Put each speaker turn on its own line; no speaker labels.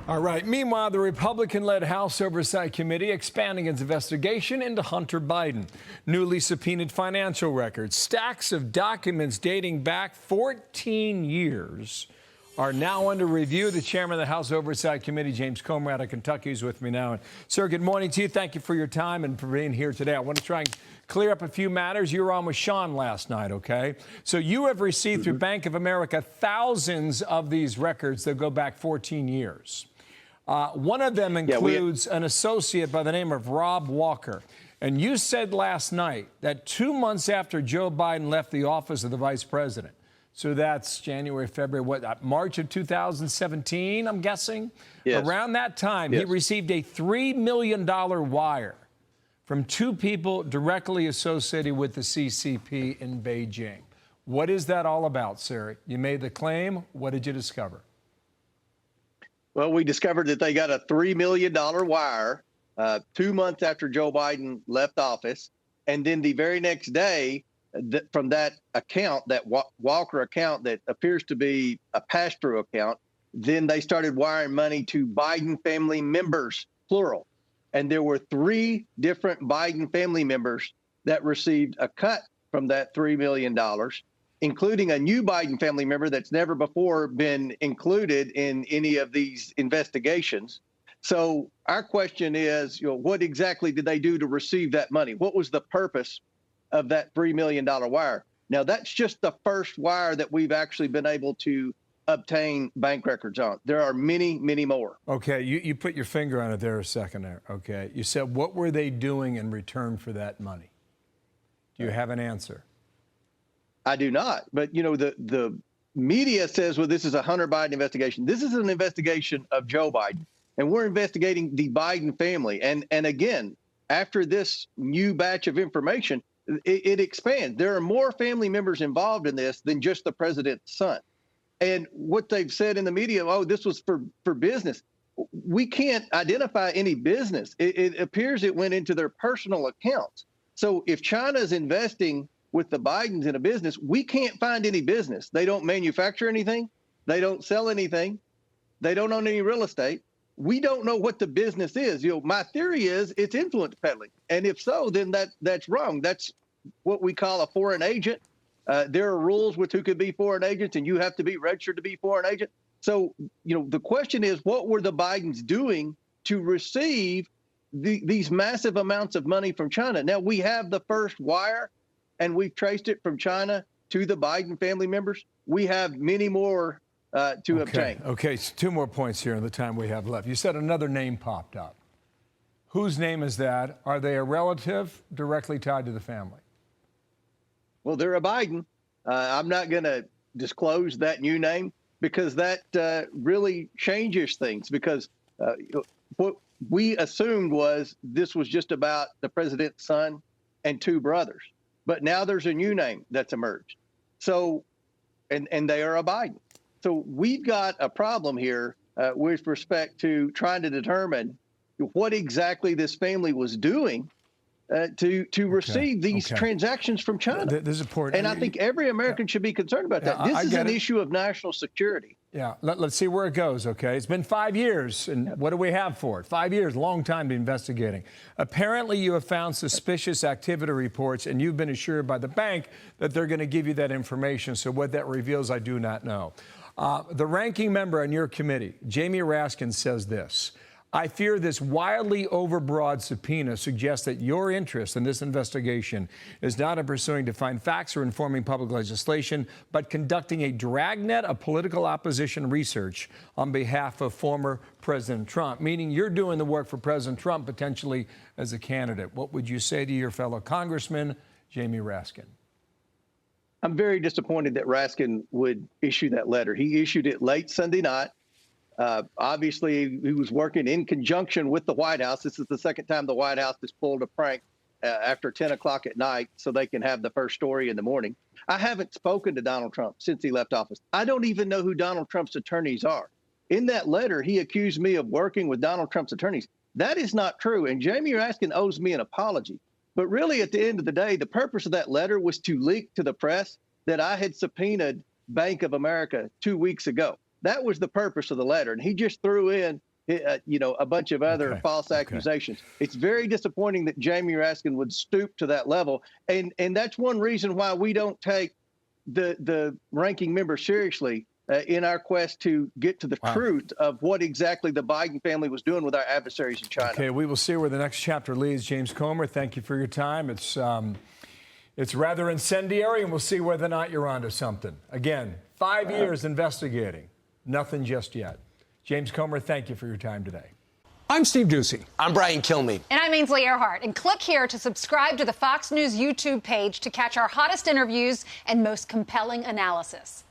All right. Meanwhile, the Republican-led House Oversight Committee expanding its investigation into Hunter Biden. Newly subpoenaed financial records, stacks of documents dating back 14 years are now under review. The chairman of the House Oversight Committee, James Comer, out of Kentucky, is with me now. And, sir, good morning to you. Thank you for your time and for being here today. I want to try and clear up a few matters. You were on with Sean last night, okay? So you have received through Bank of America thousands of these records that go back 14 years. One of them includes an associate by the name of Rob Walker. And you said last night that 2 months after Joe Biden left the office of the vice president, so that's January, February, March of 2017, I'm guessing? Yes. Around that time, he received a $3 million wire from two people directly associated with the CCP in Beijing. What is that all about, sir? You made the claim. What did you discover?
Well, we discovered that they got a $3 million wire 2 months after Joe Biden left office. And then the very next day, from that account, that Walker account that appears to be a pass-through account, then they started wiring money to Biden family members, plural. And there were 3 different Biden family members that received a cut from that $3 million, including a new Biden family member that's never before been included in any of these investigations. So our question is, what exactly did they do to receive that money? What was the purpose of that $3 million wire? Now, that's just the first wire that we've actually been able to obtain bank records on. There are many, many more.
Okay, you put your finger on it there a second there. Okay, you said, what were they doing in return for that money? Do you have an answer?
I do not. But, the media says, well, this is a Hunter Biden investigation. This is an investigation of Joe Biden, and we're investigating the Biden family. And again, after this new batch of information, it expands. There are more family members involved in this than just the president's son. And what they've said in the media, oh, this was for business. We can't identify any business. It appears it went into their personal accounts. So if China's investing with the Bidens in a business, we can't find any business. They don't manufacture anything. They don't sell anything. They don't own any real estate. We don't know what the business is. My theory is it's influence peddling. And if so, then that's wrong. That's what we call a foreign agent. There are rules with who could be foreign agents, and you have to be registered to be foreign agent. So, the question is, what were the Bidens doing to receive these massive amounts of money from China? Now, we have the first wire, and we've traced it from China to the Biden family members. We have many more to obtain.
Okay, so 2 more points here in the time we have left. You said another name popped up. Whose name is that? Are they a relative directly tied to the family?
Well, they're a Biden. I'm not going to disclose that new name because that really changes things, because what we assumed was this was just about the president's son and 2 brothers. But now there's a new name that's emerged. So, and they are a Biden. So we've got a problem here with respect to trying to determine what exactly this family was doing to receive these transactions from China.
This is important.
And I think every American should be concerned about that. This is an issue of national security.
Yeah, let's see where it goes, okay? It's been 5 years, and what do we have for it? 5 years, long time to be investigating. Apparently, you have found suspicious activity reports, and you've been assured by the bank that they're going to give you that information. So what that reveals, I do not know. The ranking member on your committee, Jamie Raskin, says this: I fear this wildly overbroad subpoena suggests that your interest in this investigation is not in pursuing to find facts or informing public legislation, but conducting a dragnet of political opposition research on behalf of former President Trump, meaning you're doing the work for President Trump potentially as a candidate. What would you say to your fellow Congressman, Jamie Raskin?
I'm very disappointed that Raskin would issue that letter. He issued it late Sunday night. Obviously, he was working in conjunction with the White House. This is the second time the White House has pulled a prank after 10 o'clock at night so they can have the first story in the morning. I haven't spoken to Donald Trump since he left office. I don't even know who Donald Trump's attorneys are. In that letter, he accused me of working with Donald Trump's attorneys. That is not true. And Jamie Raskin owes me an apology. But really, at the end of the day, the purpose of that letter was to leak to the press that I had subpoenaed Bank of America 2 weeks ago. That was the purpose of the letter. And he just threw in a bunch of other false accusations. It's very disappointing that Jamie Raskin would stoop to that level. And that's one reason why we don't take the ranking member seriously in our quest to get to the truth of what exactly the Biden family was doing with our adversaries in China.
Okay, we will see where the next chapter leads. James Comer, thank you for your time. It's rather incendiary, and we'll see whether or not you're onto something. Again, 5 years investigating. Nothing just yet. James Comer, thank you for your time today.
I'm Steve Doocy.
I'm Brian Kilmeade.
And I'm Ainsley Earhart. And click here to subscribe to the Fox News YouTube page to catch our hottest interviews and most compelling analysis.